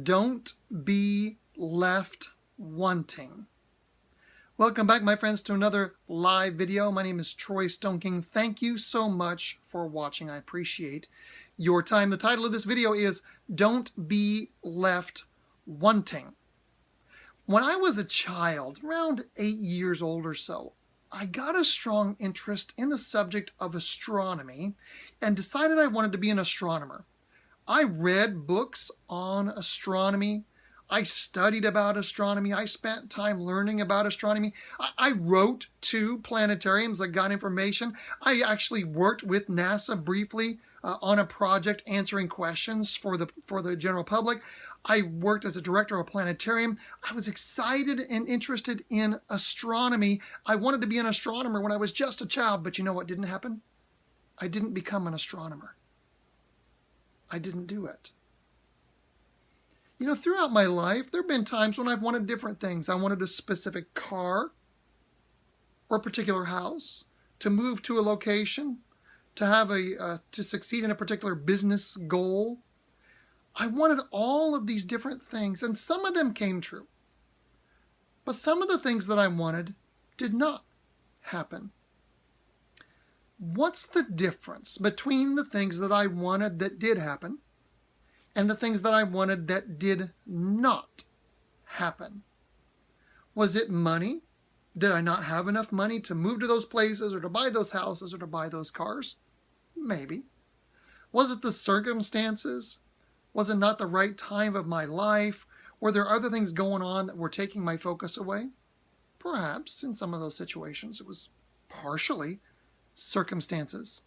Don't be left wanting. Welcome back, my friends, to another live video. My name is Troy Stoneking. Thank you so much for watching. I appreciate your time. The title of this video is Don't Be Left Wanting. When I was a child, around 8 years old or so, I got a strong interest in the subject of astronomy and decided I wanted to be an astronomer. I read books on astronomy. I studied about astronomy. I spent time learning about astronomy. I wrote to planetariums. I got information. I actually worked with NASA briefly on a project answering questions for the general public. I worked as a director of a planetarium. I was excited and interested in astronomy. I wanted to be an astronomer when I was just a child, but you know what didn't happen? I didn't become an astronomer. I didn't do it. You know, throughout my life, there have been times when I've wanted different things. I wanted a specific car or a particular house, to move to a location, to have to succeed in a particular business goal. I wanted all of these different things, and some of them came true. But some of the things that I wanted did not happen. What's the difference between the things that I wanted that did happen and the things that I wanted that did not happen? Was it money? Did I not have enough money to move to those places or to buy those houses or to buy those cars? Maybe. Was it the circumstances? Was it not the right time of my life? Were there other things going on that were taking my focus away? Perhaps in some of those situations it was partially circumstances.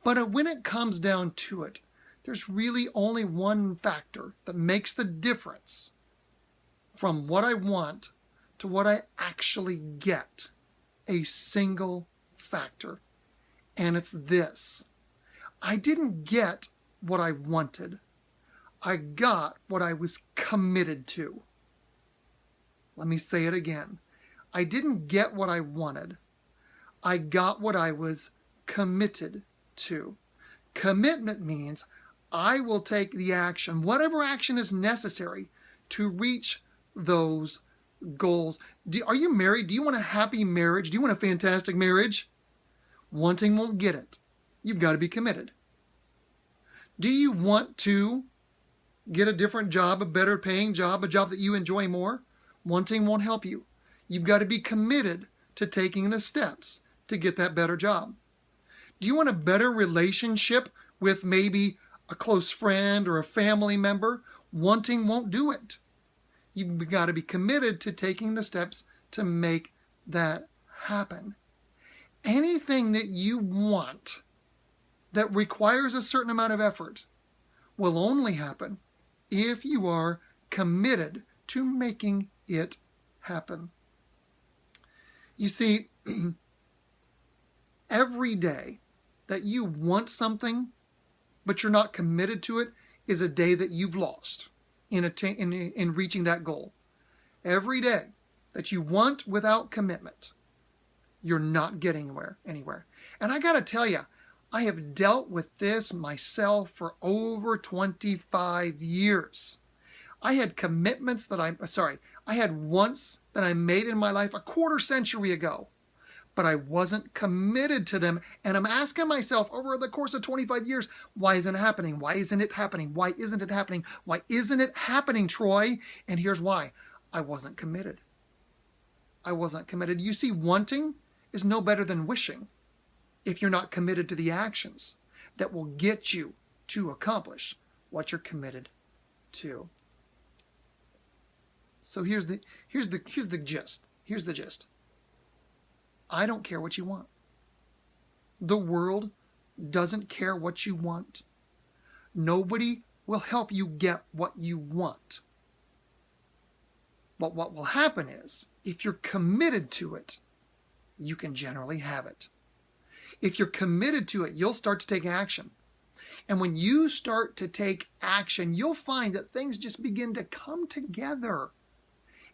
But when it comes down to it, there's really only one factor that makes the difference from what I want to what I actually get. A single factor. And it's this. I didn't get what I wanted. I got what I was committed to. Let me say it again. I didn't get what I wanted. I got what I was committed to. Commitment means I will take the action, whatever action is necessary, to reach those goals. Are you married? Do you want a happy marriage? Do you want a fantastic marriage? Wanting won't get it. You've got to be committed. Do you want to get a different job, a better paying job, a job that you enjoy more? Wanting won't help you. You've got to be committed to taking the steps to get that better job. Do you want a better relationship with maybe a close friend or a family member? Wanting won't do it. You've got to be committed to taking the steps to make that happen. Anything that you want that requires a certain amount of effort will only happen if you are committed to making it happen. You see, every day that you want something, but you're not committed to it, is a day that you've lost in reaching that goal. Every day that you want without commitment, you're not getting anywhere. And I got to tell you, I have dealt with this myself for over 25 years. I had commitments I had wants that I made in my life a quarter century ago, but I wasn't committed to them. And I'm asking myself over the course of 25 years, why isn't it happening? Why isn't it happening? Why isn't it happening? Why isn't it happening, Troy? And here's why. I wasn't committed. I wasn't committed. You see, wanting is no better than wishing if you're not committed to the actions that will get you to accomplish what you're committed to. So here's the gist. Here's the gist. I don't care what you want. The world doesn't care what you want. Nobody will help you get what you want. But what will happen is, if you're committed to it, you can generally have it. If you're committed to it, you'll start to take action. And when you start to take action, you'll find that things just begin to come together.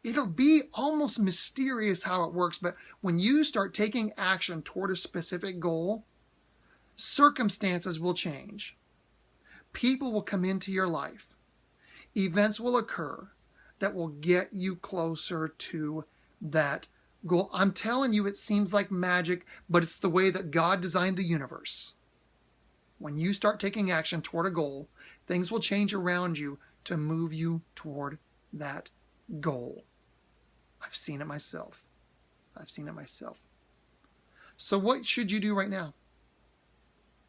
It'll be almost mysterious how it works, but when you start taking action toward a specific goal, circumstances will change. People will come into your life. Events will occur that will get you closer to that goal. I'm telling you, it seems like magic, but it's the way that God designed the universe. When you start taking action toward a goal, things will change around you to move you toward that goal. I've seen it myself. So what should you do right now?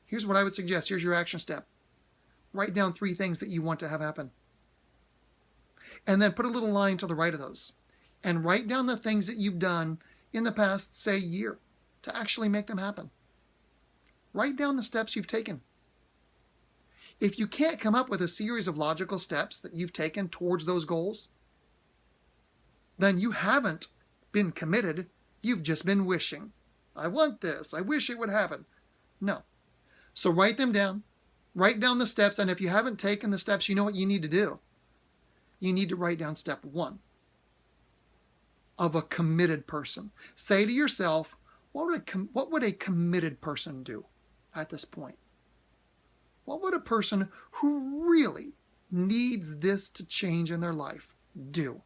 Here's what I would suggest. Here's your action step. Write down 3 things that you want to have happen. And then put a little line to the right of those. And write down the things that you've done in the past, say, year, to actually make them happen. Write down the steps you've taken. If you can't come up with a series of logical steps that you've taken towards those goals, then you haven't been committed. You've just been wishing. I want this. I wish it would happen. No. So write them down. Write down the steps, and if you haven't taken the steps, you know what you need to do. You need to write down step 1 of a committed person. Say to yourself, what would a committed person do at this point? What would a person who really needs this to change in their life do?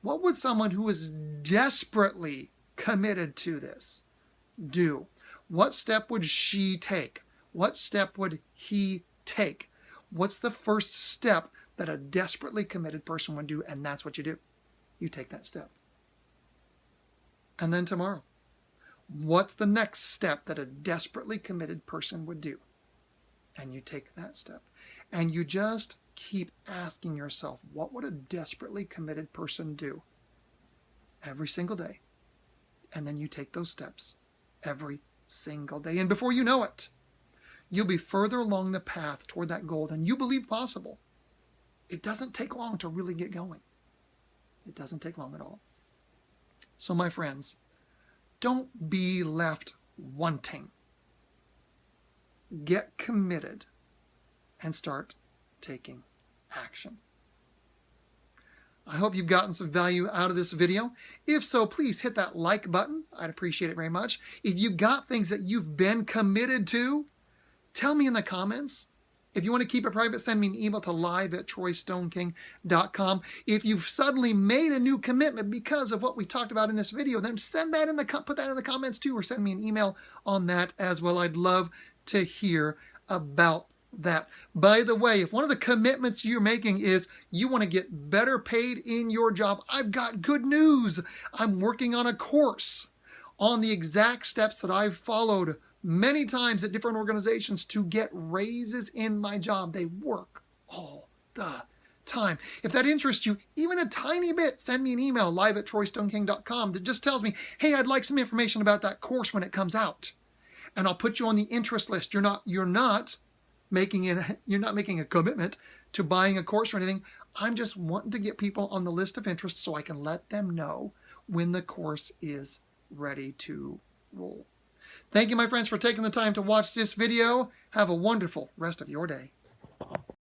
What would someone who is desperately committed to this do? What step would she take? What step would he take? What's the first step that a desperately committed person would do? And that's what you do. You take that step. And then tomorrow, what's the next step that a desperately committed person would do? And you take that step. And you just keep asking yourself, what would a desperately committed person do? Every single day. And then you take those steps every single day. And before you know it, you'll be further along the path toward that goal than you believe possible. It doesn't take long to really get going. It doesn't take long at all. So my friends, don't be left wanting. Get committed and start taking action. I hope you've gotten some value out of this video. If so, please hit that like button. I'd appreciate it very much. If you've got things that you've been committed to, tell me in the comments. If you want to keep it private, send me an email to live@troystoneking.com. If you've suddenly made a new commitment because of what we talked about in this video, then put that in the comments too, or send me an email on that as well. I'd love to hear about that. By the way, if one of the commitments you're making is you want to get better paid in your job, I've got good news. I'm working on a course on the exact steps that I've followed many times at different organizations to get raises in my job. They work all the time. If that interests you, even a tiny bit, send me an email, live@troystoneking.com, that just tells me, hey, I'd like some information about that course when it comes out. And I'll put you on the interest list. You're not making a commitment to buying a course or anything. I'm just wanting to get people on the list of interest so I can let them know when the course is ready to roll. Thank you, my friends, for taking the time to watch this video. Have a wonderful rest of your day.